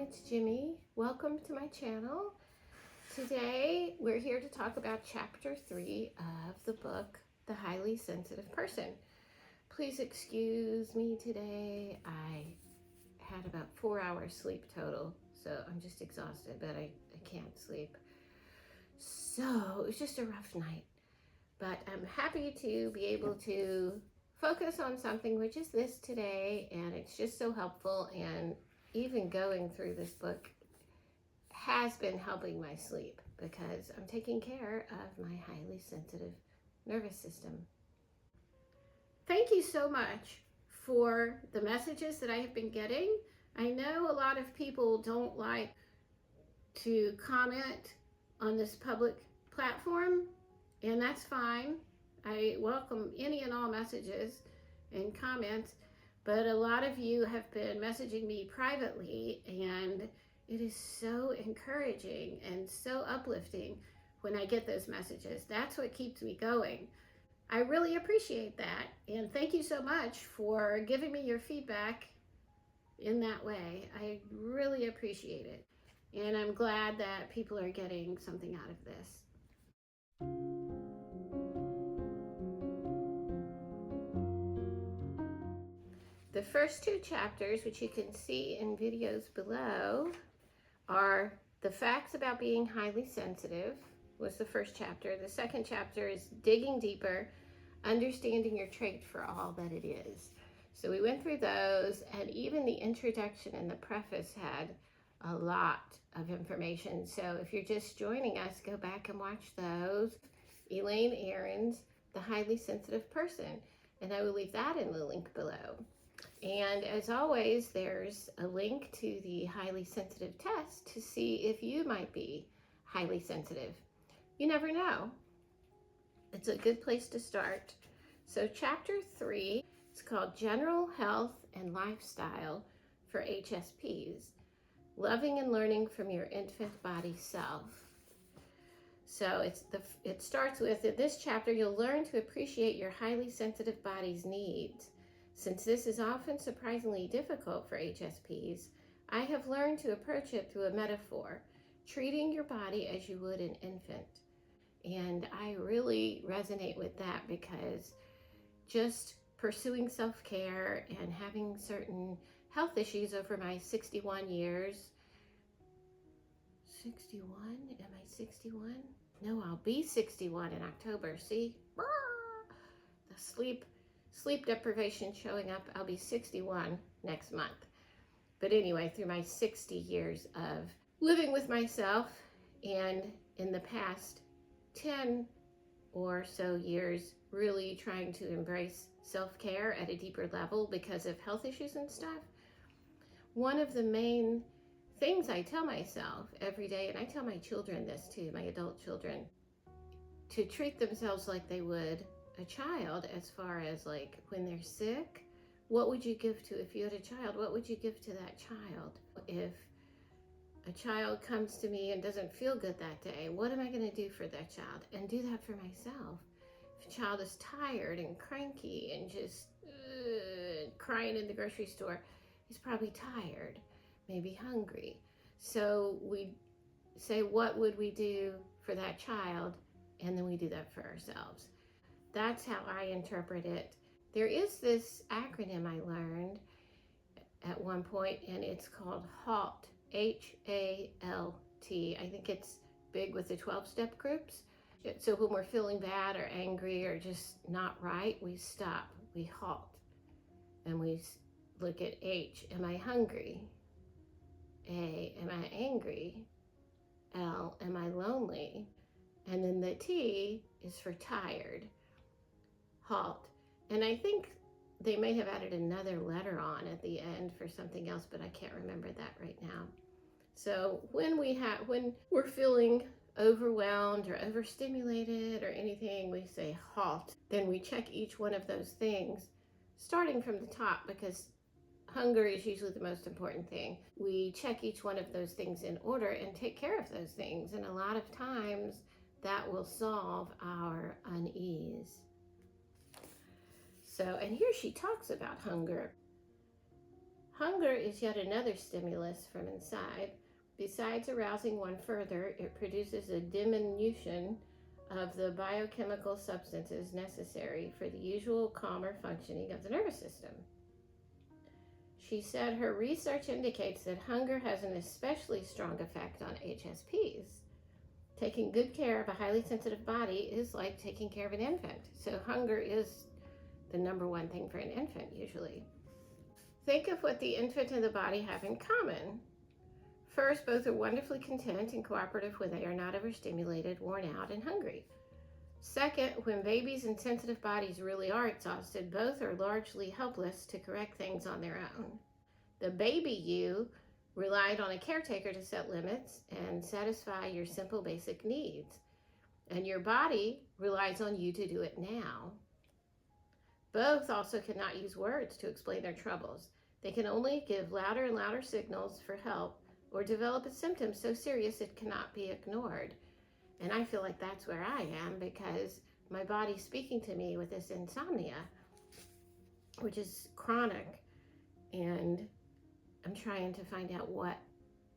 it's Jimmy. Welcome to my channel. Today we're here to talk about chapter 3 of the book, The Highly Sensitive Person. Please excuse me today. I had about 4 hours sleep total, so I'm just exhausted, but I can't sleep. So it was just a rough night, but I'm happy to be able to focus on something, which is this today, and it's just so helpful. And even going through this book has been helping my sleep because I'm taking care of my highly sensitive nervous system. Thank you so much for the messages that I have been getting. I know a lot of people don't like to comment on this public platform, and that's fine. I welcome any and all messages and comments, but a lot of you have been messaging me privately, and it is so encouraging and so uplifting when I get those messages. That's what keeps me going. I really appreciate that, and thank you so much for giving me your feedback in that way. I really appreciate it, and I'm glad that people are getting something out of this. The first two chapters, which you can see in videos below, are the facts about being highly sensitive, was the first chapter. The second chapter is digging deeper, understanding your trait for all that it is. So we went through those, and even the introduction and the preface had a lot of information. So if you're just joining us, go back and watch those. Elaine Aron's The Highly Sensitive Person, and I will leave that in the link below. And as always, there's a link to the highly sensitive test to see if you might be highly sensitive. You never know. It's a good place to start. So chapter 3, it's called General Health and Lifestyle for HSPs, Loving and Learning from Your Infant Body Self. So it starts with, in this chapter, you'll learn to appreciate your highly sensitive body's needs. Since this is often surprisingly difficult for HSPs, I have learned to approach it through a metaphor, treating your body as you would an infant. And I really resonate with that because just pursuing self-care and having certain health issues over my 61 years. 61? Am I 61? No, I'll be 61 in October. See? The sleep deprivation showing up. I'll be 61 next month. But anyway, through my 60 years of living with myself, and in the past 10 or so years really trying to embrace self-care at a deeper level because of health issues and stuff, one of the main things I tell myself every day, and I tell my children this too, my adult children, to treat themselves like they would a child, as far as like when they're sick. What would you give to, if you had a child, what would you give to that child? If a child comes to me and doesn't feel good that day, what am I going to do for that child? And do that for myself. If a child is tired and cranky and just crying in the grocery store, he's probably tired, maybe hungry. So we say, what would we do for that child? And then we do that for ourselves. That's how I interpret it. There is this acronym I learned at one point, and it's called HALT, H-A-L-T. I think it's big with the 12-step groups. So when we're feeling bad or angry or just not right, we stop, we halt, and we look at H, am I hungry? A, am I angry? L, am I lonely? And then the T is for tired. Halt. And I think they may have added another letter on at the end for something else, but I can't remember that right now. So when we're feeling overwhelmed or overstimulated or anything, we say halt. Then we check each one of those things, starting from the top, because hunger is usually the most important thing. We check each one of those things in order and take care of those things. And a lot of times that will solve our unease. So, and here she talks about hunger. Hunger is yet another stimulus from inside. Besides arousing one further, it produces a diminution of the biochemical substances necessary for the usual calmer functioning of the nervous system. She said her research indicates that hunger has an especially strong effect on HSPs. Taking good care of a highly sensitive body is like taking care of an infant. So hunger is the number one thing for an infant usually. Think of what the infant and the body have in common. First, both are wonderfully content and cooperative when they are not overstimulated, worn out, and hungry. Second, when babies and sensitive bodies really are exhausted, both are largely helpless to correct things on their own. The baby you relied on a caretaker to set limits and satisfy your simple basic needs, and your body relies on you to do it now. Both also cannot use words to explain their troubles. They can only give louder and louder signals for help or develop a symptom so serious it cannot be ignored. And I feel like that's where I am, because my body's speaking to me with this insomnia, which is chronic, and I'm trying to find out what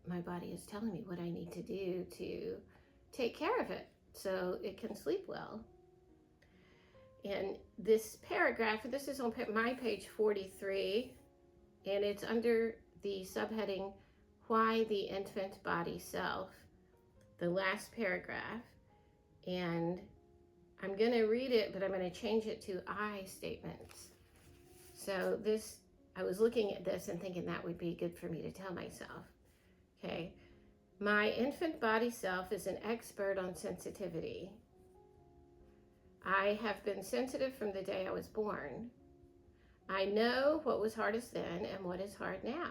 my body is telling me, what I need to do to take care of it so it can sleep well. And this paragraph, this is on my page 43, and it's under the subheading, Why the Infant Body Self, the last paragraph. And I'm going to read it, but I'm going to change it to I statements. So this, I was looking at this and thinking that would be good for me to tell myself. Okay. My infant body self is an expert on sensitivity. I have been sensitive from the day I was born. I know what was hardest then and what is hard now.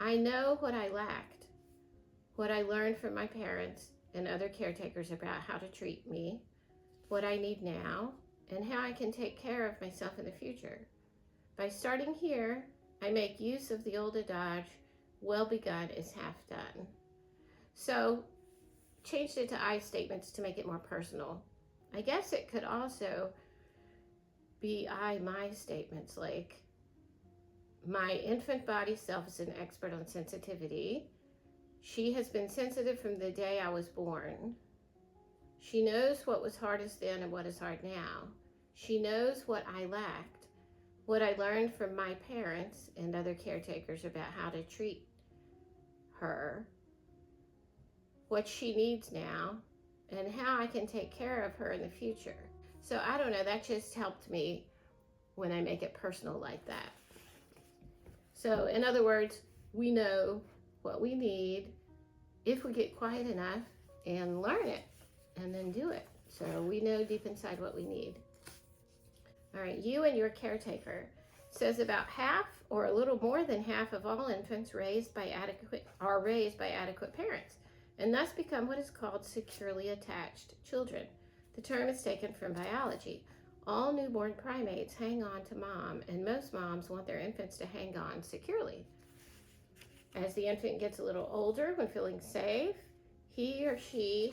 I know what I lacked, what I learned from my parents and other caretakers about how to treat me, what I need now, and how I can take care of myself in the future. By starting here, I make use of the old adage, well begun is half done. So, changed it to I statements to make it more personal. I guess it could also be my statements, like, my infant body self is an expert on sensitivity. She has been sensitive from the day I was born. She knows what was hardest then and what is hard now. She knows what I lacked, what I learned from my parents and other caretakers about how to treat her, what she needs now, and how I can take care of her in the future. So I don't know, that just helped me when I make it personal like that. So in other words, we know what we need if we get quiet enough and learn it and then do it. So we know deep inside what we need. All right, you and your caretaker. Says about half or a little more than half of all infants are raised by adequate parents, and thus become what is called securely attached children. The term is taken from biology. All newborn primates hang on to mom, and most moms want their infants to hang on securely. As the infant gets a little older, when feeling safe, he or she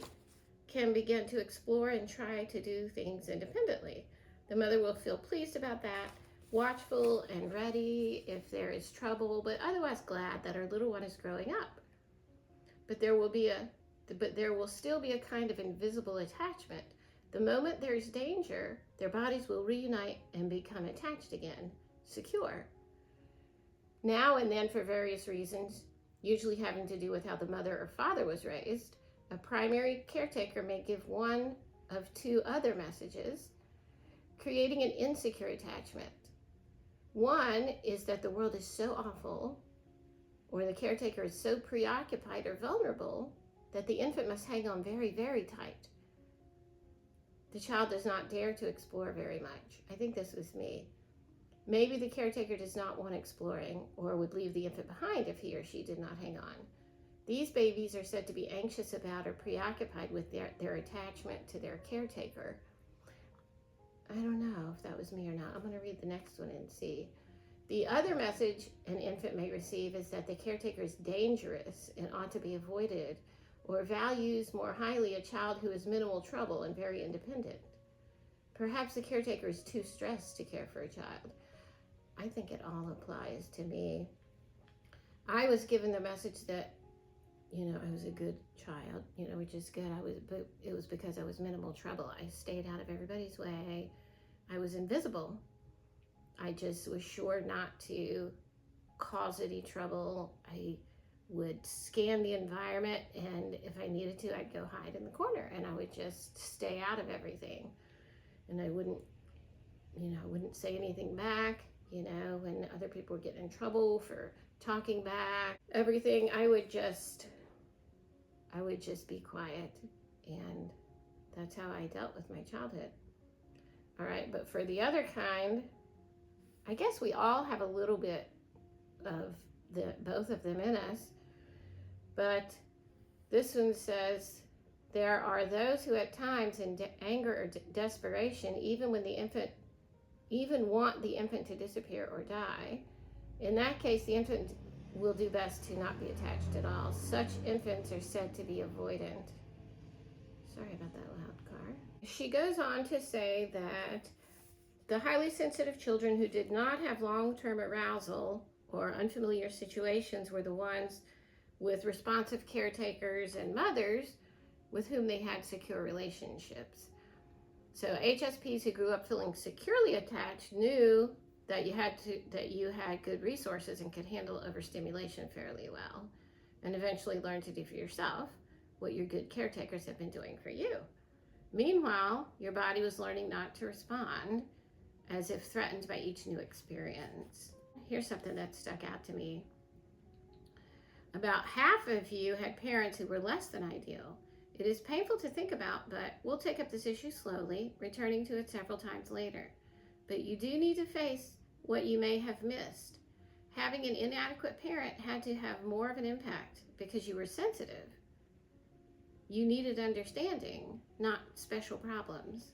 can begin to explore and try to do things independently. The mother will feel pleased about that, watchful and ready if there is trouble, but otherwise glad that her little one is growing up. But there will still be a kind of invisible attachment. The moment there is danger, their bodies will reunite and become attached again, secure. Now and then, for various reasons, usually having to do with how the mother or father was raised, a primary caretaker may give one of two other messages, creating an insecure attachment. One is that the world is so awful, or the caretaker is so preoccupied or vulnerable that the infant must hang on very, very tight. The child does not dare to explore very much. I think this was me. Maybe the caretaker does not want exploring or would leave the infant behind if he or she did not hang on. These babies are said to be anxious about or preoccupied with their attachment to their caretaker. I don't know if that was me or not. I'm going to read the next one and see. The other message an infant may receive is that the caretaker is dangerous and ought to be avoided, or values more highly a child who is minimal trouble and very independent. Perhaps the caretaker is too stressed to care for a child. I think it all applies to me. I was given the message that, I was a good child, which is good. But it was because I was minimal trouble. I stayed out of everybody's way. I was invisible. I just was sure not to cause any trouble. I would scan the environment, and if I needed to, I'd go hide in the corner, and I would just stay out of everything. And I wouldn't say anything back, when other people were getting in trouble for talking back, everything. I would just be quiet, and that's how I dealt with my childhood. All right, but for the other kind, I guess we all have a little bit of both of them in us, but this one says, there are those who at times in anger or desperation, even want the infant to disappear or die. In that case, the infant will do best to not be attached at all. Such infants are said to be avoidant. Sorry about that loud car. She goes on to say that the highly sensitive children who did not have long-term arousal or unfamiliar situations were the ones with responsive caretakers and mothers with whom they had secure relationships. So HSPs who grew up feeling securely attached knew that you had good resources and could handle overstimulation fairly well, and eventually learned to do for yourself what your good caretakers have been doing for you. Meanwhile, your body was learning not to respond as if threatened by each new experience. Here's something that stuck out to me. About half of you had parents who were less than ideal. It is painful to think about, but we'll take up this issue slowly, returning to it several times later. But you do need to face what you may have missed. Having an inadequate parent had to have more of an impact because you were sensitive. You needed understanding, not special problems.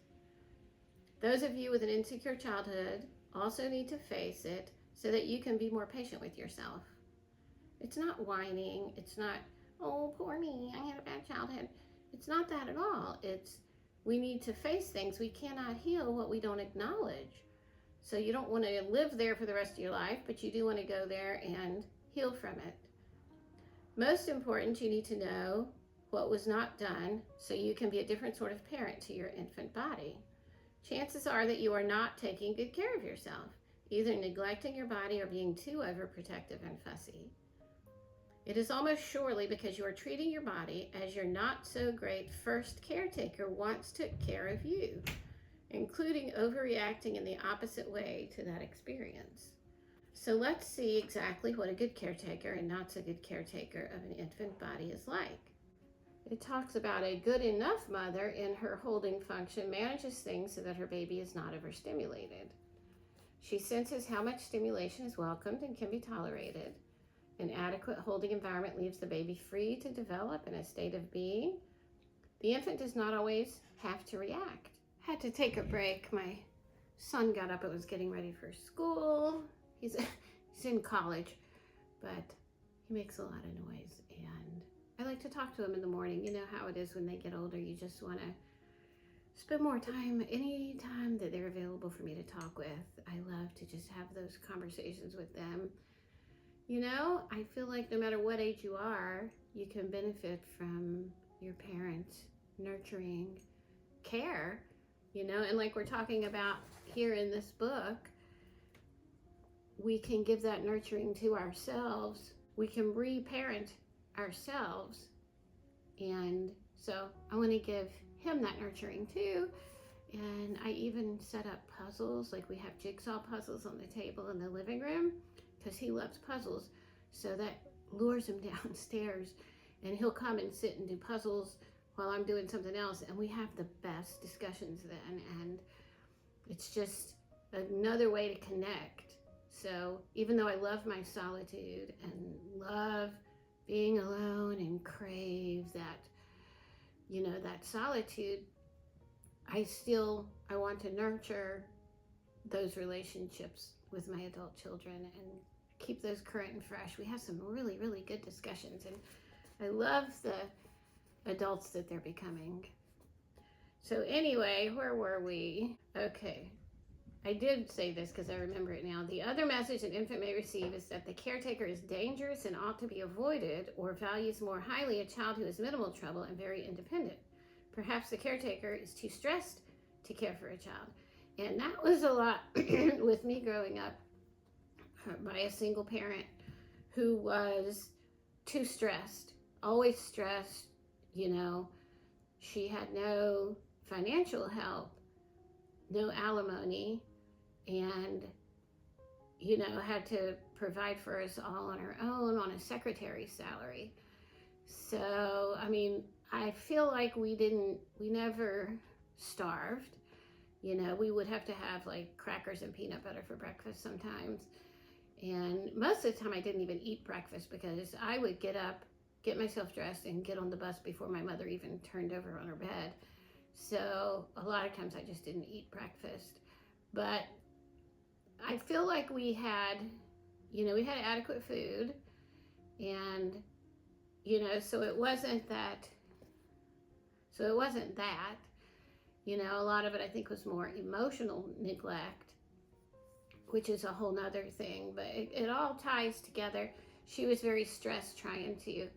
Those of you with an insecure childhood also need to face it so that you can be more patient with yourself. It's not whining. It's not, oh, poor me, I had a bad childhood. It's not that at all. It's, we need to face things. We cannot heal what we don't acknowledge. So you don't want to live there for the rest of your life, but you do want to go there and heal from it. Most important, you need to know what was not done so you can be a different sort of parent to your infant body. Chances are that you are not taking good care of yourself, either neglecting your body or being too overprotective and fussy. It is almost surely because you are treating your body as your not so great first caretaker once took care of you, including overreacting in the opposite way to that experience. So let's see exactly what a good caretaker and not so good caretaker of an infant body is like. It talks about a good enough mother in her holding function manages things so that her baby is not overstimulated. She senses how much stimulation is welcomed and can be tolerated. An adequate holding environment leaves the baby free to develop in a state of being. The infant does not always have to react. I had to take a break. My son got up and was getting ready for school. He's in college, but he makes a lot of noise, and I like to talk to him in the morning. You know how it is when they get older. You just want to spend more time, any time that they're available for me to talk with. I love to just have those conversations with them. I feel like no matter what age you are, you can benefit from your parents' nurturing care, and like we're talking about here in this book, we can give that nurturing to ourselves. We can reparent ourselves. And so I want to give him that nurturing too. And I even set up puzzles, like we have jigsaw puzzles on the table in the living room, because he loves puzzles. So that lures him downstairs, and he'll come and sit and do puzzles while I'm doing something else, and we have the best discussions then, and it's just another way to connect. So even though I love my solitude and love being alone and crave that, that solitude, I want to nurture those relationships with my adult children and keep those current and fresh. We have some really, really good discussions, and I love the adults that they're becoming. So anyway, where were we? Okay. I did say this because I remember it now. The other message an infant may receive is that the caretaker is dangerous and ought to be avoided, or values more highly a child who is minimal trouble and very independent. Perhaps the caretaker is too stressed to care for a child. And that was a lot with me growing up by a single parent who was too stressed, always stressed. You know, she had no financial help, no alimony, and, you know, had to provide for us all on her own on a secretary's salary. So, I mean, I feel like we never starved. You know, we would have to have like crackers and peanut butter for breakfast sometimes. And most of the time I didn't even eat breakfast because I would get up, get myself dressed, and get on the bus before my mother even turned over on her bed. So a lot of times I just didn't eat breakfast. But I feel like we had adequate food, and, you know, so it wasn't that, you know, a lot of it I think was more emotional neglect, which is a whole nother thing, but it all ties together. She was very stressed trying to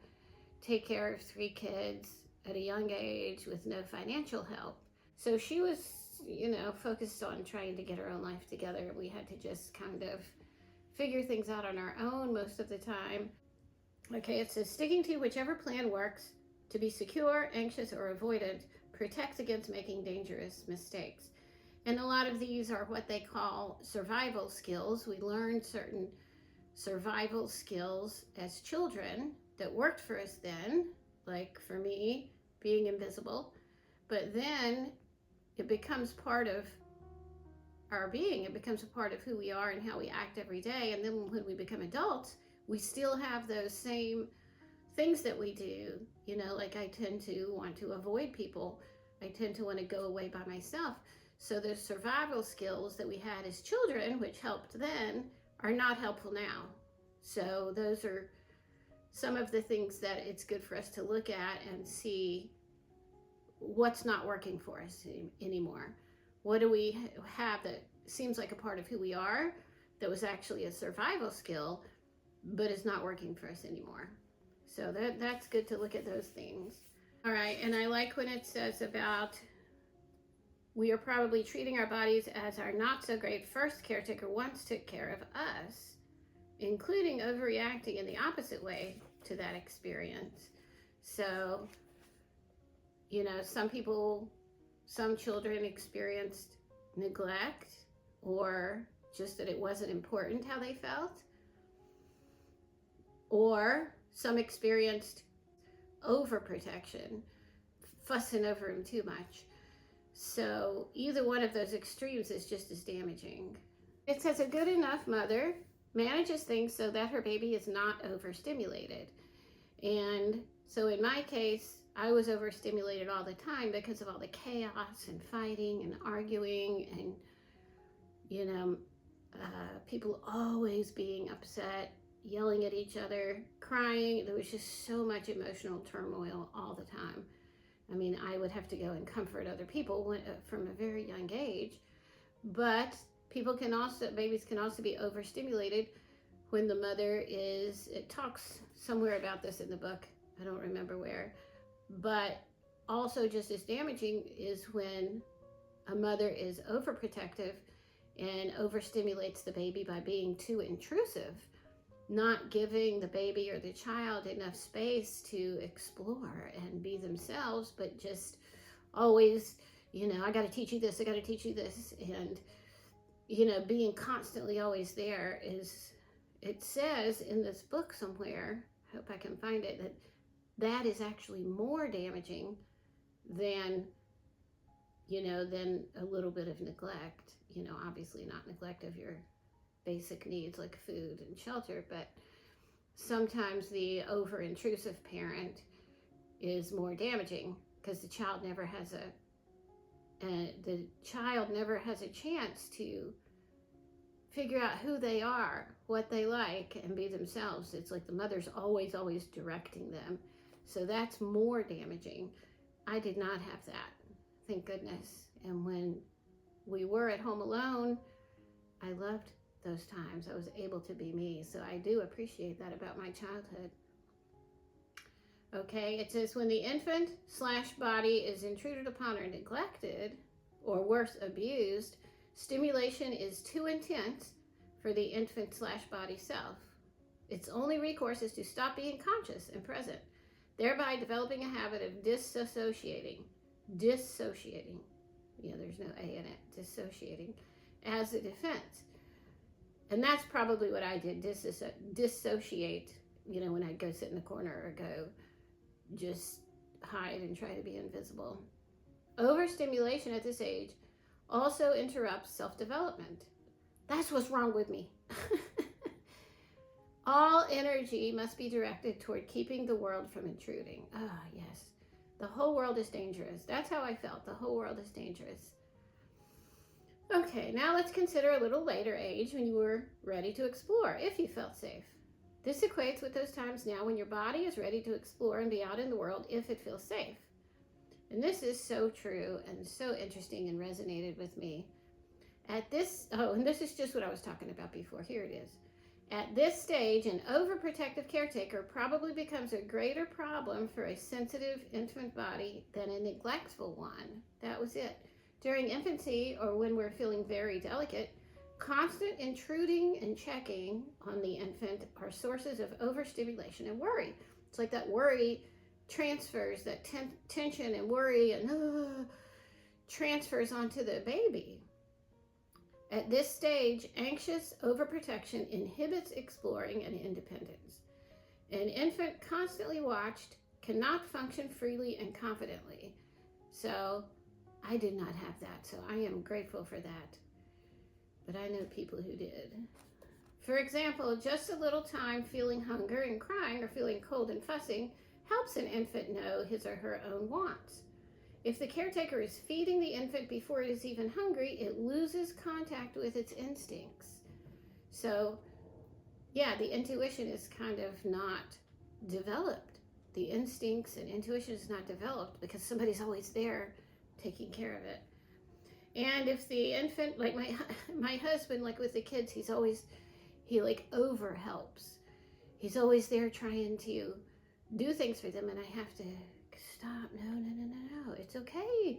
take care of 3 kids at a young age with no financial help. So she was, you know, focused on trying to get her own life together. We had to just kind of figure things out on our own most of the time. Okay, it says, sticking to whichever plan works to be secure, anxious, or avoidant protects against making dangerous mistakes. And a lot of these are what they call survival skills. We learned certain survival skills as children that worked for us then, like for me, being invisible. But then it becomes part of our being. It becomes a part of who we are and how we act every day. And then when we become adults, we still have those same things that we do. You know, like I tend to want to avoid people. I tend to want to go away by myself. So the survival skills that we had as children, which helped then, are not helpful now. So those are some of the things that it's good for us to look at and see what's not working for us anymore. What do we have that seems like a part of who we are that was actually a survival skill, but is not working for us anymore? So that's good to look at those things. All right, and I like when it says about we are probably treating our bodies as our not so great first caretaker once took care of us, including overreacting in the opposite way to that experience. So, you know, some children experienced neglect, or just that it wasn't important how they felt, or some experienced overprotection, fussing over him too much. So either one of those extremes is just as damaging. It says a good enough mother manages things so that her baby is not overstimulated. And so in my case, I was overstimulated all the time because of all the chaos and fighting and arguing and, you know, people always being upset, yelling at each other, crying. There was just so much emotional turmoil all the time. I mean, I would have to go and comfort other people from a very young age. But babies can also be overstimulated when the mother it talks somewhere about this in the book, I don't remember where, but also just as damaging is when a mother is overprotective and overstimulates the baby by being too intrusive, not giving the baby or the child enough space to explore and be themselves, but just always, you know, I got to teach you this, I got to teach you this. And, you know, being constantly always there it says in this book somewhere, I hope I can find it, that is actually more damaging than, you know, than a little bit of neglect. You know, obviously not neglect of your basic needs like food and shelter, but sometimes the over-intrusive parent is more damaging because the child never has a chance to figure out who they are, what they like, and be themselves. It's like the mother's always directing them. So that's more damaging. I did not have that, thank goodness. And when we were at home alone, I loved those times. I was able to be me. So I do appreciate that about my childhood. Okay, it says when the infant / body is intruded upon or neglected, or worse, abused, stimulation is too intense for the infant / body self. Its only recourse is to stop being conscious and present, thereby developing a habit of dissociating. Yeah, there's no A in it. Dissociating as a defense. And that's probably what I did, dissociate, when I'd go sit in the corner or go just hide and try to be invisible. Overstimulation at this age also interrupts self-development. That's what's wrong with me. All energy must be directed toward keeping the world from intruding. Ah, yes. The whole world is dangerous. That's how I felt. The whole world is dangerous. Okay, now let's consider a little later age when you were ready to explore, if you felt safe. This equates with those times now when your body is ready to explore and be out in the world if it feels safe. And this is so true and so interesting and resonated with me. And this is just what I was talking about before. Here it is. At this stage, an overprotective caretaker probably becomes a greater problem for a sensitive infant body than a neglectful one. That was it. During infancy, or when we're feeling very delicate, constant intruding and checking on the infant are sources of overstimulation and worry. It's like that worry transfers, that tension and worry and transfers onto the baby. At this stage, anxious overprotection inhibits exploring and independence. An infant constantly watched cannot function freely and confidently. So I did not have that, so I am grateful for that. But I know people who did. For example, just a little time feeling hunger and crying or feeling cold and fussing helps an infant know his or her own wants. If the caretaker is feeding the infant before it is even hungry, it loses contact with its instincts. So, yeah, the intuition is kind of not developed. The instincts and intuition is not developed because somebody's always there taking care of it. And if the infant, like my husband, like with the kids, he over helps. He's always there trying to do things for them, and I have to stop. No, it's okay.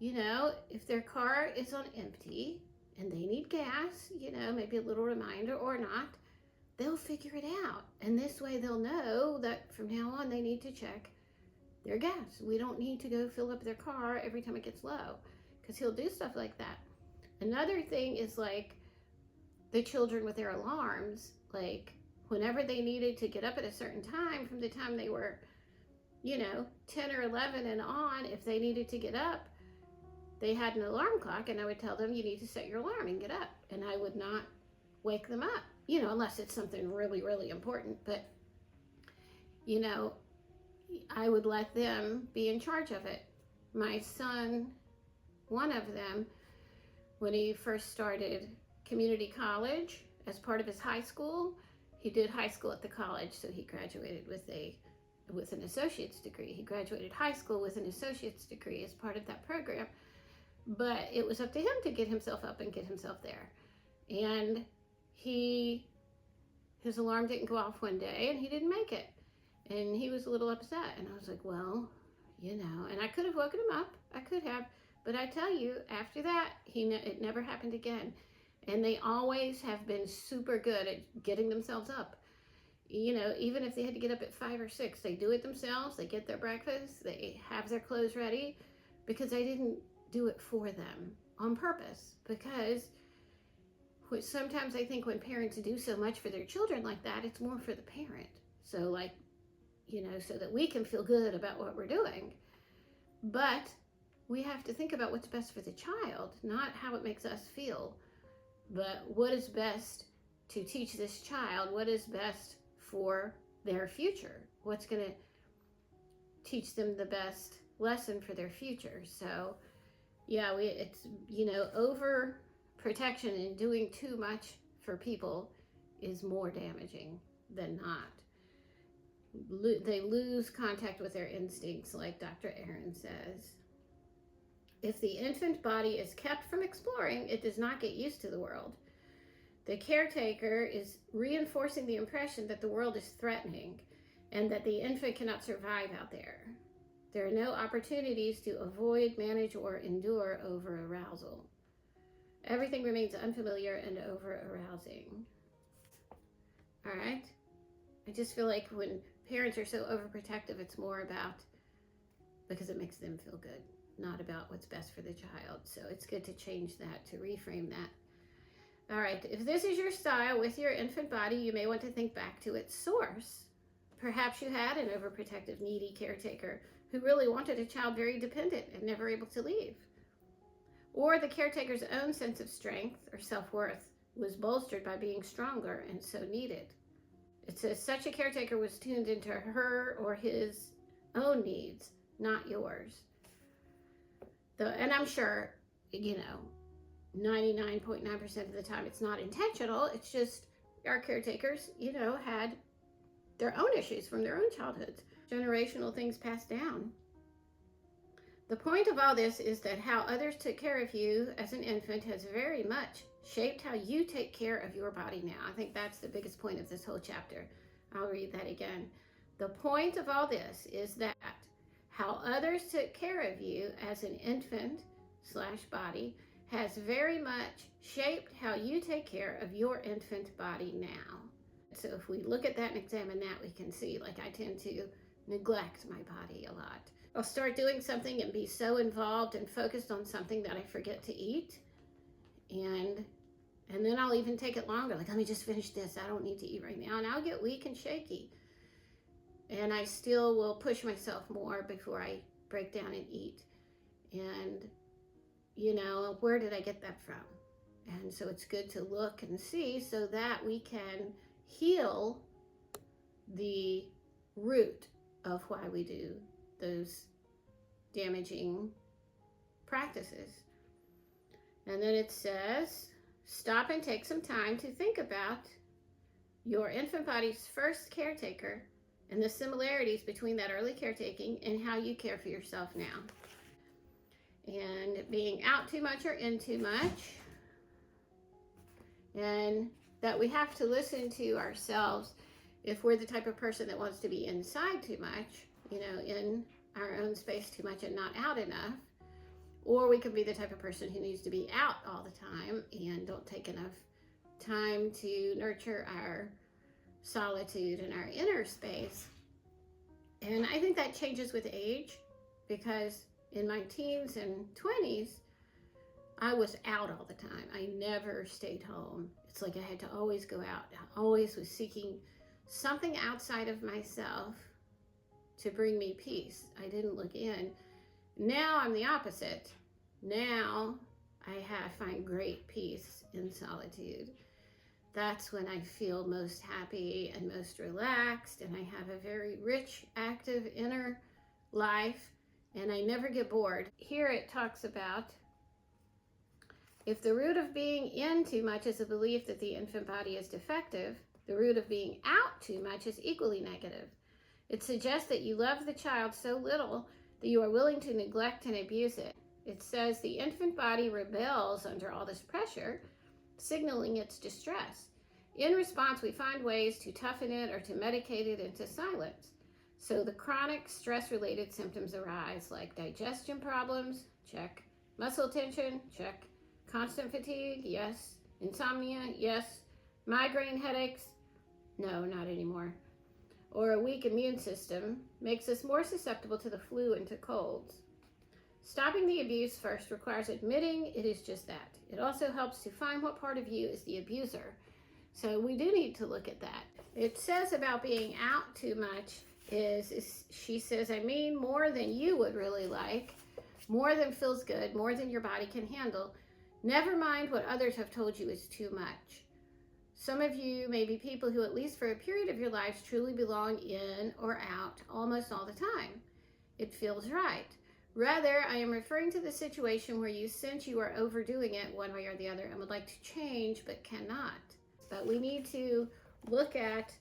If their car is on empty and they need gas, maybe a little reminder or not, they'll figure it out. And this way they'll know that from now on they need to check their gas. We don't need to go fill up their car every time it gets low, because he'll do stuff like that. Another thing is like the children with their alarms, like whenever they needed to get up at a certain time from the time they were 10 or 11 and on, if they needed to get up, they had an alarm clock, and I would tell them, you need to set your alarm and get up. And I would not wake them up, unless it's something really, really important. But, I would let them be in charge of it. My son, one of them, when he first started community college as part of his high school, he did high school at the college, so he graduated with an associate's degree. He graduated high school with an associate's degree as part of that program. But it was up to him to get himself up and get himself there. And his alarm didn't go off one day, and he didn't make it. And he was a little upset. And I was like, well, and I could have woken him up. I could have. But I tell you, after that, it never happened again. And they always have been super good at getting themselves up. Even if they had to get up at 5 or 6, they do it themselves. They get their breakfast. They have their clothes ready, because I didn't do it for them on purpose. Because sometimes I think when parents do so much for their children like that, it's more for the parent. So so that we can feel good about what we're doing. But we have to think about what's best for the child, not how it makes us feel, but what is best to teach this child, what is best for their future, what's going to teach them the best lesson for their future. So yeah, it's over protection and doing too much for people is more damaging than not. They lose contact with their instincts, like Dr. Aron says. If the infant body is kept from exploring, it does not get used to the world. The caretaker is reinforcing the impression that the world is threatening and that the infant cannot survive out there. There are no opportunities to avoid, manage, or endure over-arousal. Everything remains unfamiliar and over-arousing. All right? I just feel like when parents are so overprotective, it's more about because it makes them feel good, not about what's best for the child. So it's good to change that, to reframe that. All right, if this is your style with your infant body, you may want to think back to its source. Perhaps you had an overprotective, needy caretaker who really wanted a child very dependent and never able to leave. Or the caretaker's own sense of strength or self-worth was bolstered by being stronger and so needed. It says such a caretaker was tuned into her or his own needs, not yours. And I'm sure, 99.9% of the time it's not intentional. It's just our caretakers, had their own issues from their own childhoods. Generational things passed down. The point of all this is that how others took care of you as an infant has very much shaped how you take care of your body now. I think that's the biggest point of this whole chapter. I'll read that again. The point of all this is that how others took care of you as an infant/body has very much shaped how you take care of your infant body now. So if we look at that and examine that, we can see, I tend to neglect my body a lot. I'll start doing something and be so involved and focused on something that I forget to eat. And then I'll even take it longer. Let me just finish this. I don't need to eat right now. And I'll get weak and shaky. And I still will push myself more before I break down and eat. And, where did I get that from? And so it's good to look and see so that we can heal the root of why we do those damaging practices. And then it says, stop and take some time to think about your infant body's first caretaker and the similarities between that early caretaking and how you care for yourself now. And being out too much or in too much. And that we have to listen to ourselves if we're the type of person that wants to be inside too much, in our own space too much and not out enough. Or we could be the type of person who needs to be out all the time and don't take enough time to nurture our solitude and our inner space. And I think that changes with age, because in my teens and 20s, I was out all the time. I never stayed home. It's like I had to always go out. I always was seeking something outside of myself to bring me peace. I didn't look in. Now I'm the opposite. Now I find great peace in solitude. That's when I feel most happy and most relaxed, and I have a very rich, active inner life, and I never get bored. Here it talks about, if the root of being in too much is a belief that the infant body is defective, the root of being out too much is equally negative. It suggests that you love the child so little that you are willing to neglect and abuse it. It says the infant body rebels under all this pressure, signaling its distress. In response, we find ways to toughen it or to medicate it into silence. So the chronic stress-related symptoms arise, like digestion problems, check. Muscle tension, check. Constant fatigue, yes. Insomnia, yes. Migraine headaches, no, not anymore. Or a weak immune system makes us more susceptible to the flu and to colds. Stopping the abuse first requires admitting it is just that. It also helps to find what part of you is the abuser. So we do need to look at that. It says about being out too much she says, more than you would really like, more than feels good, more than your body can handle. Never mind what others have told you is too much. Some of you may be people who, at least for a period of your lives, truly belong in or out almost all the time. It feels right. Rather, I am referring to the situation where you sense you are overdoing it one way or the other and would like to change but cannot. But we need to look at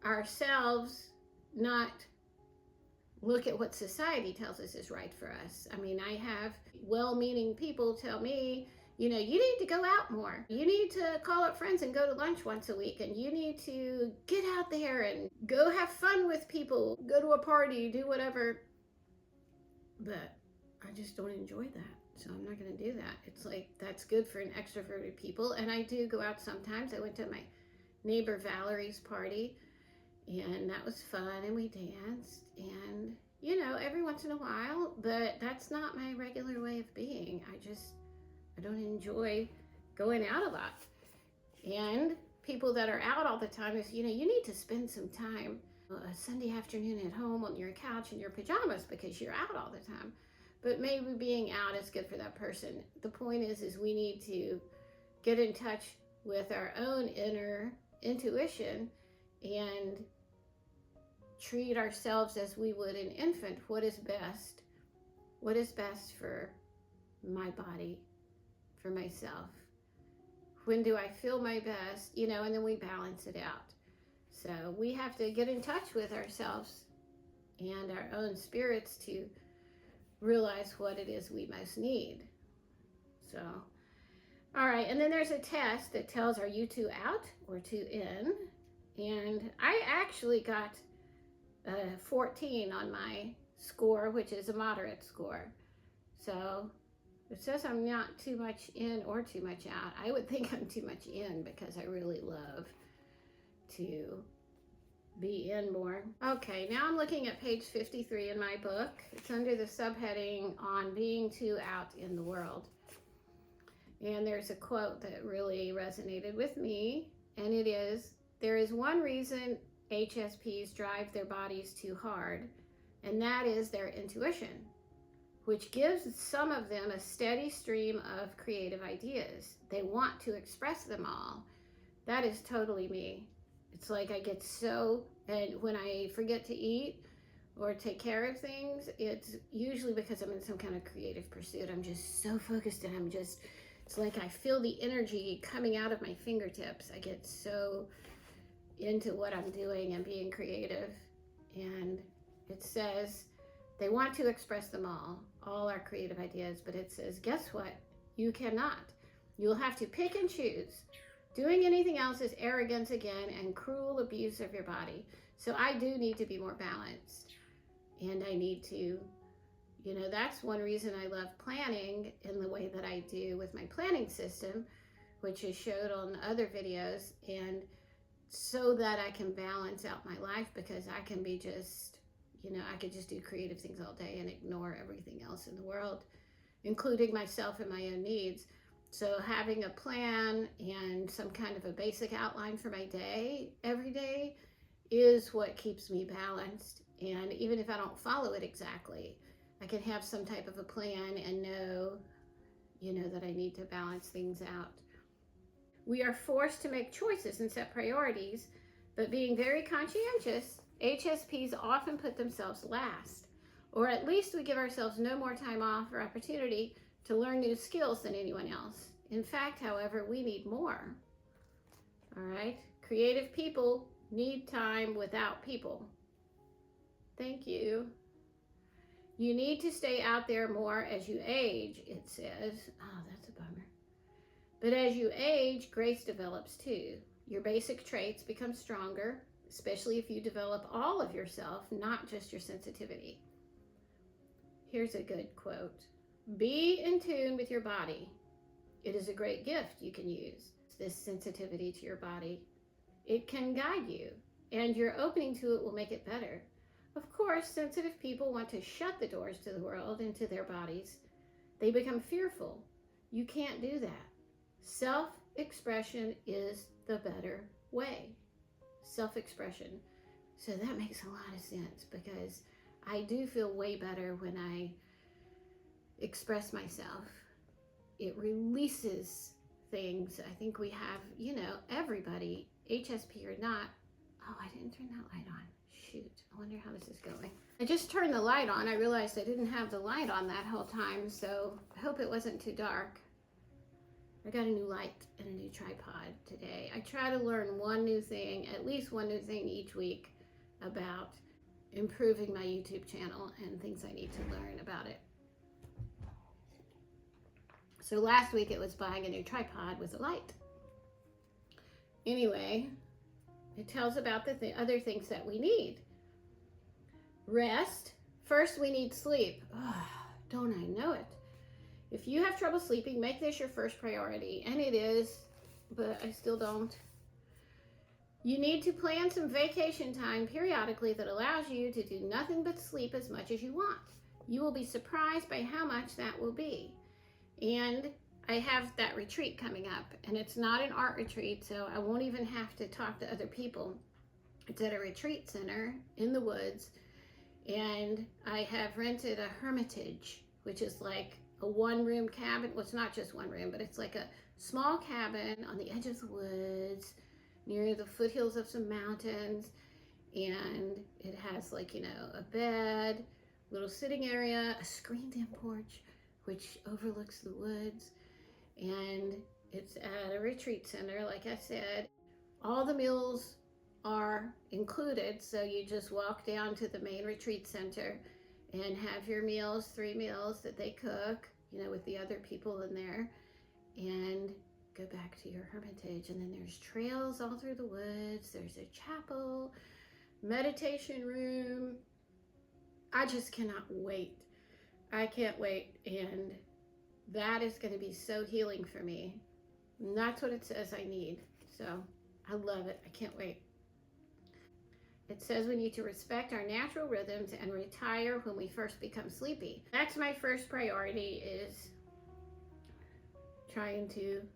ourselves not look at what society tells us is right for us. I mean, I have well-meaning people tell me, you need to go out more. You need to call up friends and go to lunch once a week. And you need to get out there and go have fun with people, go to a party, do whatever. But I just don't enjoy that. So I'm not going to do that. It's like, that's good for an extroverted people. And I do go out sometimes. I went to my neighbor Valerie's party, and that was fun. And we danced, and every once in a while, but that's not my regular way of being. I don't enjoy going out a lot. And people that are out all the time, is, you need to spend some time a Sunday afternoon at home on your couch in your pajamas because you're out all the time. But maybe being out is good for that person. The point is we need to get in touch with our own inner intuition and treat ourselves as we would an infant. What is best? What is best for my body, for myself? When do I feel my best? And then we balance it out. So we have to get in touch with ourselves and our own spirits to realize what it is we most need. So, all right. And then there's a test that tells, are you too out or too in? And I actually got 14 on my score, which is a moderate score. So it says I'm not too much in or too much out. I would think I'm too much in because I really love to be in more. Okay, now I'm looking at page 53 in my book. It's under the subheading on being too out in the world. And there's a quote that really resonated with me, and it is, there is one reason HSPs drive their bodies too hard, and that is their intuition, which gives some of them a steady stream of creative ideas. They want to express them all. That is totally me. It's like I get and when I forget to eat or take care of things, it's usually because I'm in some kind of creative pursuit. I'm just so focused, and it's like I feel the energy coming out of my fingertips. I get so into what I'm doing and being creative. And it says they want to express them all our creative ideas, but it says, guess what? You cannot. You'll have to pick and choose. Doing anything else is arrogance again and cruel abuse of your body. So I do need to be more balanced. And I need to, that's one reason I love planning in the way that I do with my planning system, which is showed on other videos, and so that I can balance out my life, because I can be I could just do creative things all day and ignore everything else in the world, including myself and my own needs. So having a plan and some kind of a basic outline for my day every day is what keeps me balanced. And even if I don't follow it exactly, I can have some type of a plan and know, that I need to balance things out. We are forced to make choices and set priorities, but being very conscientious, HSPs often put themselves last, or at least we give ourselves no more time off or opportunity to learn new skills than anyone else. In fact, however, we need more. All right? Creative people need time without people. Thank you. You need to stay out there more as you age, it says. Oh, that's a bummer. But as you age, grace develops too. Your basic traits become stronger, especially if you develop all of yourself, not just your sensitivity. Here's a good quote. Be in tune with your body. It is a great gift you can use, this sensitivity to your body. It can guide you, and your opening to it will make it better. Of course, sensitive people want to shut the doors to the world and to their bodies. They become fearful. You can't do that. Self-expression is the better way. Self-expression. So that makes a lot of sense, because I do feel way better when I express myself. It releases things. I think we have, everybody, HSP or not. Oh, I didn't turn that light on. Shoot, I wonder how this is going. I just turned the light on. I realized I didn't have the light on that whole time, so I hope it wasn't too dark. I got a new light and a new tripod today. I try to learn one new thing, at least one new thing each week about improving my YouTube channel and things I need to learn about it. So last week it was buying a new tripod with a light. Anyway, it tells about the other things that we need. Rest. First, we need sleep. Oh, don't I know it? If you have trouble sleeping, make this your first priority. And it is, but I still don't. You need to plan some vacation time periodically that allows you to do nothing but sleep as much as you want. You will be surprised by how much that will be. And I have that retreat coming up, and it's not an art retreat, so I won't even have to talk to other people. It's at a retreat center in the woods, and I have rented a hermitage, which is like a one-room cabin. Well, it's not just one room, but it's like a small cabin on the edge of the woods near the foothills of some mountains, and it has, like, you know, a bed, little sitting area, a screened-in porch which overlooks the woods, and it's at a retreat center. Like I said, all the meals are included, so you just walk down to the main retreat center and have your meals, 3 meals that they cook, you know, with the other people in there, and go back to your hermitage. And then there's trails all through the woods. There's a chapel, meditation room. I just cannot wait. I can't wait, and that is going to be so healing for me. And that's what it says I need. So I love it. I can't wait. It says we need to respect our natural rhythms and retire when we first become sleepy. That's my first priority, is trying to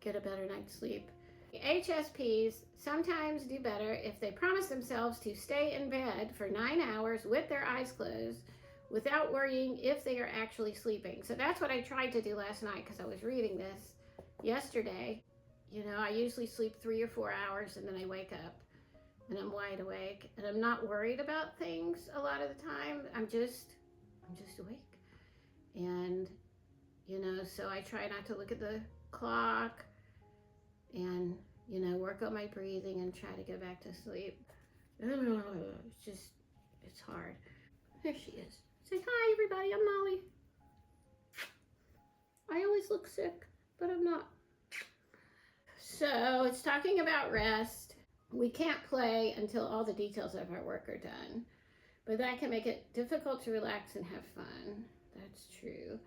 get a better night's sleep. HSPs sometimes do better if they promise themselves to stay in bed for 9 hours with their eyes closed without worrying if they are actually sleeping. So that's what I tried to do last night, because I was reading this yesterday. You know, I usually sleep 3 or 4 hours, and then I wake up and I'm wide awake, and I'm not worried about things a lot of the time. I'm just awake. And, you know, so I try not to look at the clock and, you know, work on my breathing and try to go back to sleep. It's hard. There she is. Say hi, everybody. I'm Molly. I always look sick, but I'm not. So it's talking about rest. We can't play until all the details of our work are done, but that can make it difficult to relax and have fun. That's true.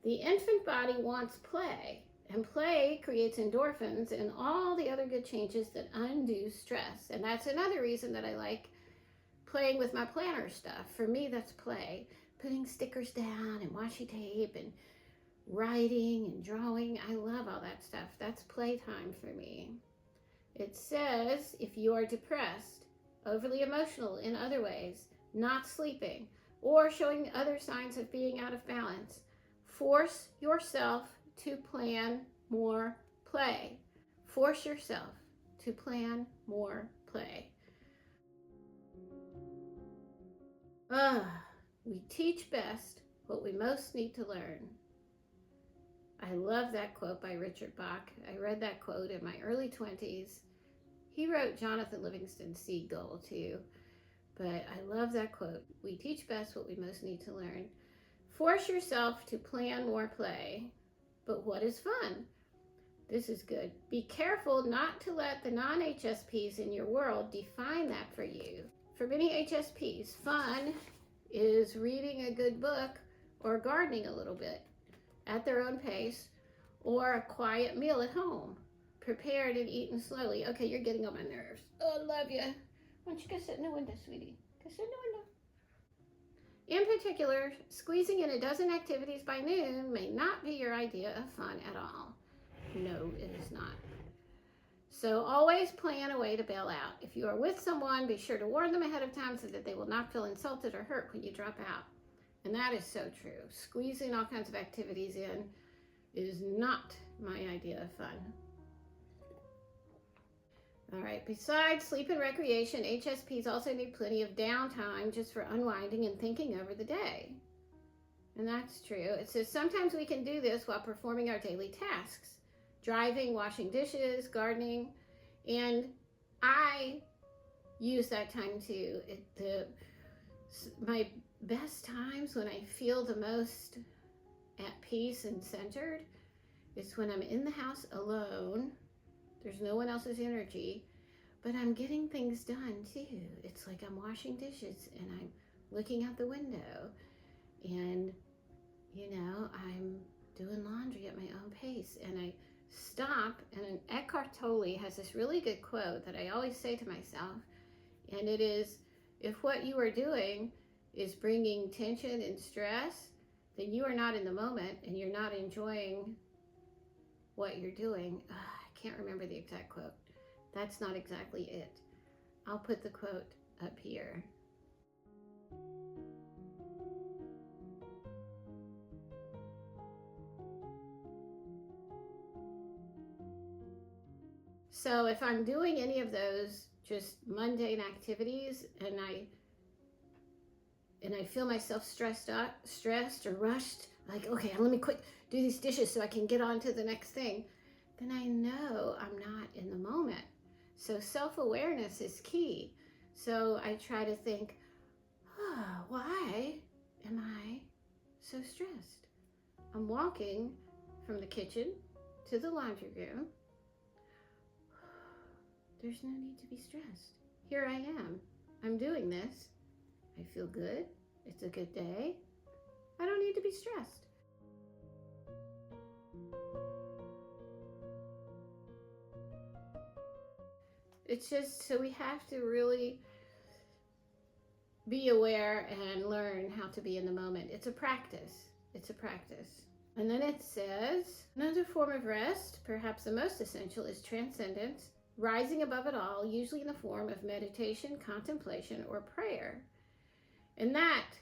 The infant body wants play, and play creates endorphins and all the other good changes that undo stress. And that's another reason that I like playing with my planner stuff. For me, that's play. Putting stickers down and washi tape and writing and drawing. I love all that stuff. That's playtime for me. It says if you are depressed, overly emotional in other ways, not sleeping, or showing other signs of being out of balance, force yourself to plan more play. Force yourself to plan more play. We teach best what we most need to learn. I love that quote by Richard Bach. I read that quote in my early 20s. He wrote Jonathan Livingston Seagull too, but I love that quote. We teach best what we most need to learn. Force yourself to plan more play. But what is fun? This is good. Be careful not to let the non-HSPs in your world define that for you. For many HSPs, fun is reading a good book or gardening a little bit at their own pace, or a quiet meal at home, prepared and eaten slowly. Okay, you're getting on my nerves. Oh, I love you. Why don't you go sit in the window, sweetie? Go sit in the window. In particular, squeezing in a dozen activities by noon may not be your idea of fun at all. No, it is not. So always plan a way to bail out. If you are with someone, be sure to warn them ahead of time so that they will not feel insulted or hurt when you drop out. And that is so true. Squeezing all kinds of activities in is not my idea of fun. All right, besides sleep and recreation, HSPs also need plenty of downtime just for unwinding and thinking over the day. And that's true. It says sometimes we can do this while performing our daily tasks, driving, washing dishes, gardening, and I use that time to My best times when I feel the most at peace and centered is when I'm in the house alone. There's no one else's energy, but I'm getting things done too. It's like I'm washing dishes and I'm looking out the window, and I'm doing laundry at my own pace, and I stop. And Eckhart Tolle has this really good quote that I always say to myself, and it is, if what you are doing is bringing tension and stress, then you are not in the moment and you're not enjoying what you're doing. I can't remember the exact quote. That's not exactly it. I'll put the quote up here. So if I'm doing any of those just mundane activities and I feel myself stressed or rushed, like, okay, let me quick do these dishes so I can get on to the next thing, then I know I'm not in the moment. So self-awareness is key. So I try to think, why am I so stressed? I'm walking from the kitchen to the laundry room. There's no need to be stressed. Here I am. I'm doing this. I feel good. It's a good day. I don't need to be stressed. It's just, so we have to really be aware and learn how to be in the moment. It's a practice. It's a practice. And then it says, another form of rest, perhaps the most essential, is transcendence, rising above it all, usually in the form of meditation, contemplation, or prayer. And that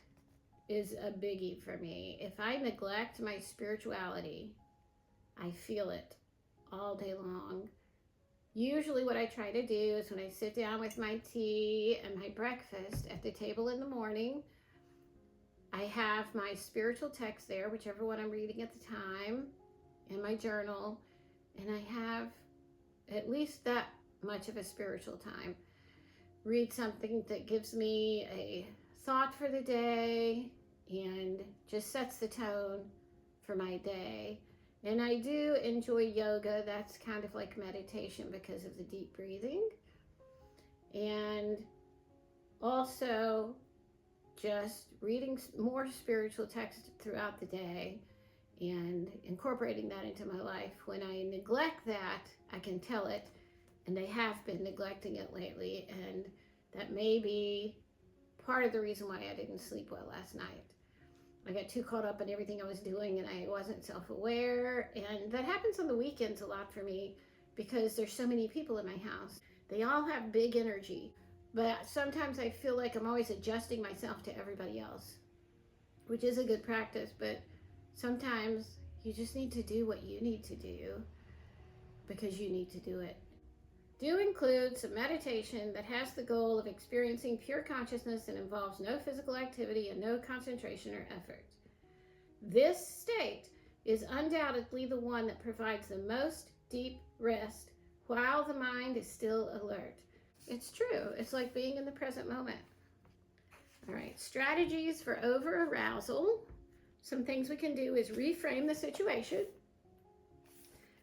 is a biggie for me. If I neglect my spirituality, I feel it all day long. Usually what I try to do is when I sit down with my tea and my breakfast at the table in the morning, I have my spiritual text there, whichever one I'm reading at the time, and my journal, and I have at least that much of a spiritual time. Read something that gives me a thought for the day and just sets the tone for my day. And I do enjoy yoga. That's kind of like meditation because of the deep breathing. And also just reading more spiritual text throughout the day and incorporating that into my life. When I neglect that, I can tell it, and I have been neglecting it lately, and that may be part of the reason why I didn't sleep well last night. I got too caught up in everything I was doing, and I wasn't self-aware, and that happens on the weekends a lot for me because there's so many people in my house. They all have big energy, but sometimes I feel like I'm always adjusting myself to everybody else, which is a good practice, but sometimes you just need to do what you need to do because you need to do it. Do include some meditation that has the goal of experiencing pure consciousness and involves no physical activity and no concentration or effort. This state is undoubtedly the one that provides the most deep rest while the mind is still alert. It's true. It's like being in the present moment. All right, strategies for over-arousal. Some things we can do is reframe the situation.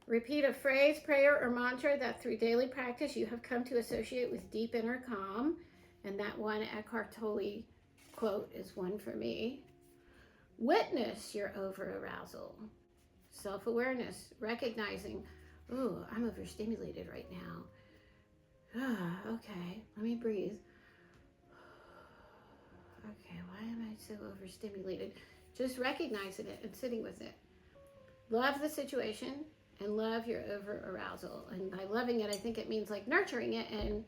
Repeat a phrase, prayer, or mantra that through daily practice you have come to associate with deep inner calm. And that one Eckhart Tolle quote is one for me. Witness your over-arousal. Self-awareness, recognizing, oh, I'm overstimulated right now. Okay, let me breathe. Okay, why am I so overstimulated? Just recognizing it and sitting with it. Love the situation and love your over-arousal. And by loving it, I think it means like nurturing it and,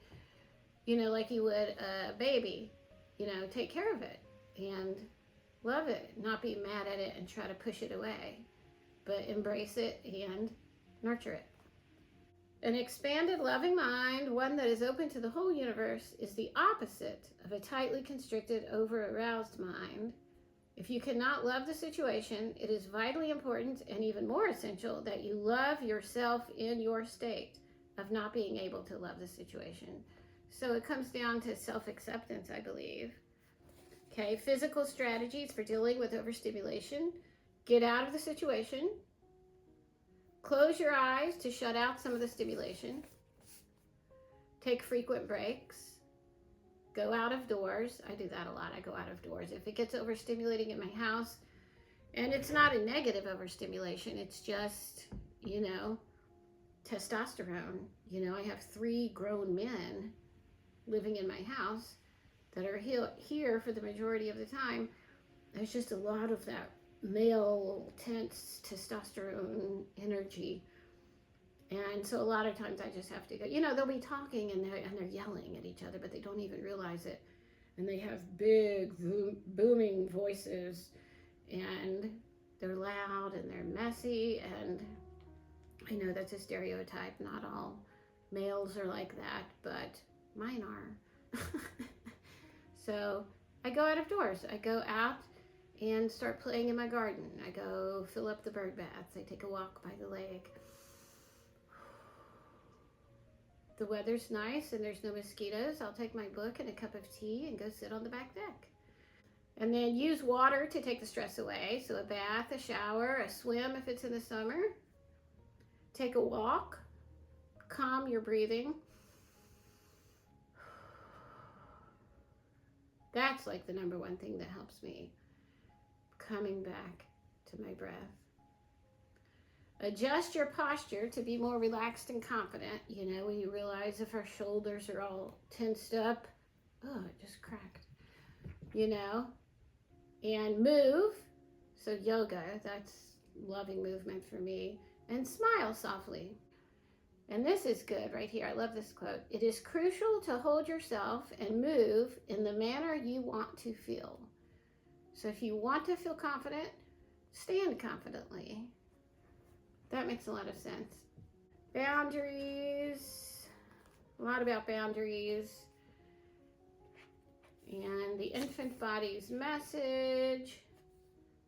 like you would a baby, take care of it and love it, not be mad at it and try to push it away, but embrace it and nurture it. An expanded, loving mind, one that is open to the whole universe, is the opposite of a tightly constricted, over-aroused mind. If you cannot love the situation, it is vitally important and even more essential that you love yourself in your state of not being able to love the situation. So it comes down to self-acceptance, I believe. Okay, physical strategies for dealing with overstimulation. Get out of the situation. Close your eyes to shut out some of the stimulation. Take frequent breaks. Go out of doors. I do that a lot. I go out of doors. If it gets overstimulating in my house, and it's not a negative overstimulation, it's just, testosterone. I have 3 grown men living in my house that are here for the majority of the time. There's just a lot of that male tense testosterone energy, and so a lot of times I just have to go. They'll be talking and they're yelling at each other, but they don't even realize it, and they have big booming voices, and they're loud and they're messy, and I know that's a stereotype. Not all males are like that, but mine are. So I go out of doors. I go out and start playing in my garden. I go fill up the bird baths. I take a walk by the lake. The weather's nice and there's no mosquitoes. I'll take my book and a cup of tea and go sit on the back deck. And then use water to take the stress away. So a bath, a shower, a swim if it's in the summer. Take a walk. Calm your breathing. That's like the number one thing that helps me. Coming back to my breath. Adjust your posture to be more relaxed and confident. When you realize if our shoulders are all tensed up. Oh, it just cracked. And move. So yoga, that's loving movement for me. And smile softly. And this is good right here. I love this quote. It is crucial to hold yourself and move in the manner you want to feel. So if you want to feel confident, stand confidently. That makes a lot of sense. Boundaries. A lot about boundaries. And the infant body's message.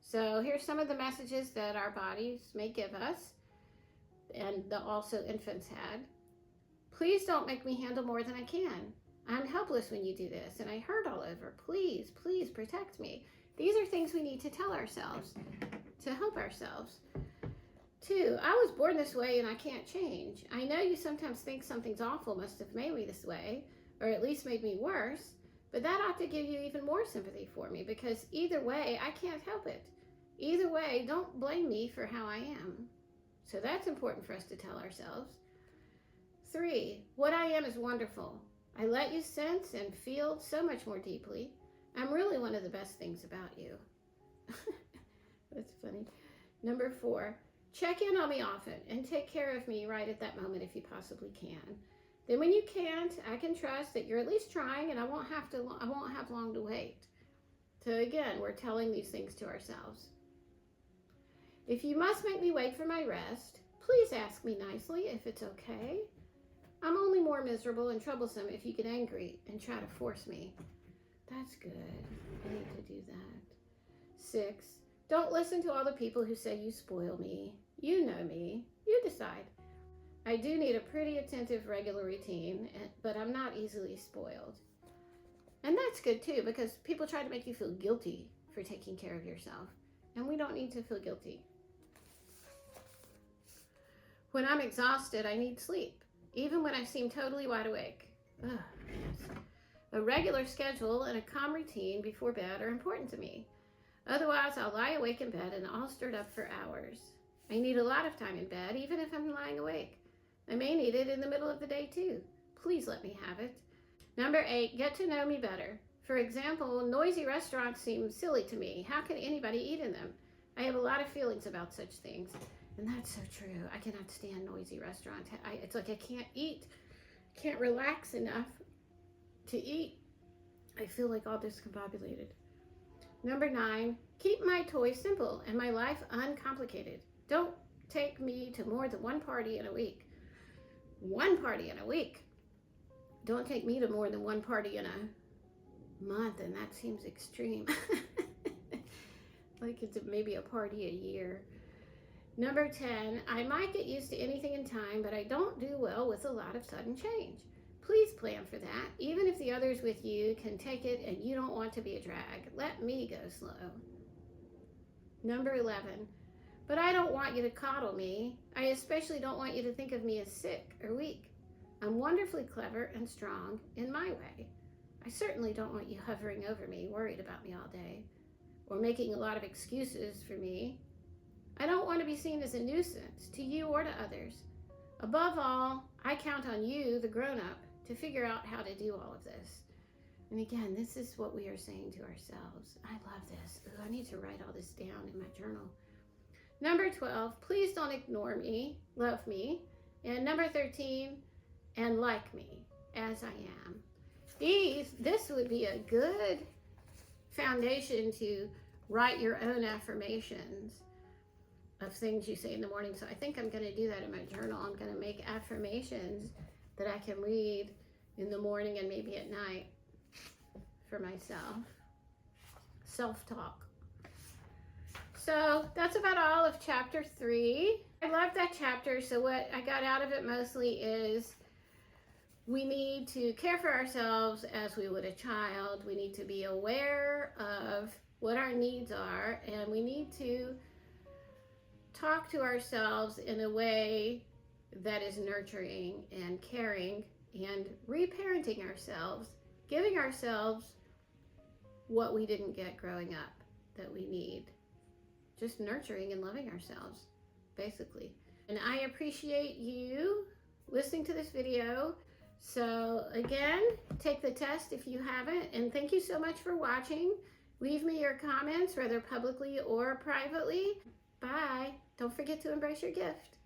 So here's some of the messages that our bodies may give us, and also infants had. Please don't make me handle more than I can. I'm helpless when you do this, and I hurt all over. Please, please protect me. These are things we need to tell ourselves to help ourselves. 2, I was born this way and I can't change. I know you sometimes think something's awful must have made me this way, or at least made me worse, but that ought to give you even more sympathy for me, because either way, I can't help it. Either way, don't blame me for how I am. So that's important for us to tell ourselves. 3, what I am is wonderful. I let you sense and feel so much more deeply. I'm really one of the best things about you. That's funny. Number 4, check in on me often and take care of me right at that moment if you possibly can. Then when you can't, I can trust that you're at least trying, and I won't have long to wait. So again, we're telling these things to ourselves. If you must make me wait for my rest, please ask me nicely if it's okay. I'm only more miserable and troublesome if you get angry and try to force me. That's good. I need to do that. 6, don't listen to all the people who say you spoil me. You know me. You decide. I do need a pretty attentive regular routine, but I'm not easily spoiled. And that's good too, because people try to make you feel guilty for taking care of yourself. And we don't need to feel guilty. When I'm exhausted, I need sleep, even when I seem totally wide awake. Ugh, yes. A regular schedule and a calm routine before bed are important to me. Otherwise, I'll lie awake in bed and all stirred up for hours. I need a lot of time in bed, even if I'm lying awake. I may need it in the middle of the day too. Please let me have it. Number 8, get to know me better. For example, noisy restaurants seem silly to me. How can anybody eat in them? I have a lot of feelings about such things. And that's so true. I cannot stand noisy restaurants. It's like I can't eat, can't relax enough to eat. I feel like all discombobulated. Number 9, keep my toys simple and my life uncomplicated. Don't take me to more than one party in a week. One party in a week. Don't take me to more than one party in a month, and that seems extreme. Like it's maybe a party a year. Number 10, I might get used to anything in time, but I don't do well with a lot of sudden change. Please plan for that. Even if the others with you can take it and you don't want to be a drag, let me go slow. Number 11, but I don't want you to coddle me. I especially don't want you to think of me as sick or weak. I'm wonderfully clever and strong in my way. I certainly don't want you hovering over me, worried about me all day, or making a lot of excuses for me. I don't want to be seen as a nuisance to you or to others. Above all, I count on you, the grown-up, to figure out how to do all of this. And again, this is what we are saying to ourselves. I love this. Ooh, I need to write all this down in my journal. Number 12, please don't ignore me, love me. And number 13, and like me as I am. This would be a good foundation to write your own affirmations of things you say in the morning. So I think I'm going to do that in my journal. I'm going to make affirmations that I can read in the morning and maybe at night for myself. Self-talk. So that's about all of chapter 3. I love that chapter. So what I got out of it mostly is we need to care for ourselves as we would a child. We need to be aware of what our needs are, and we need to talk to ourselves in a way that is nurturing and caring and reparenting ourselves, giving ourselves what we didn't get growing up that we need. Just nurturing and loving ourselves, basically. And I appreciate you listening to this video. So again, take the test if you haven't, and thank you so much for watching. Leave me your comments, whether publicly or privately. Bye. Don't forget to embrace your gift.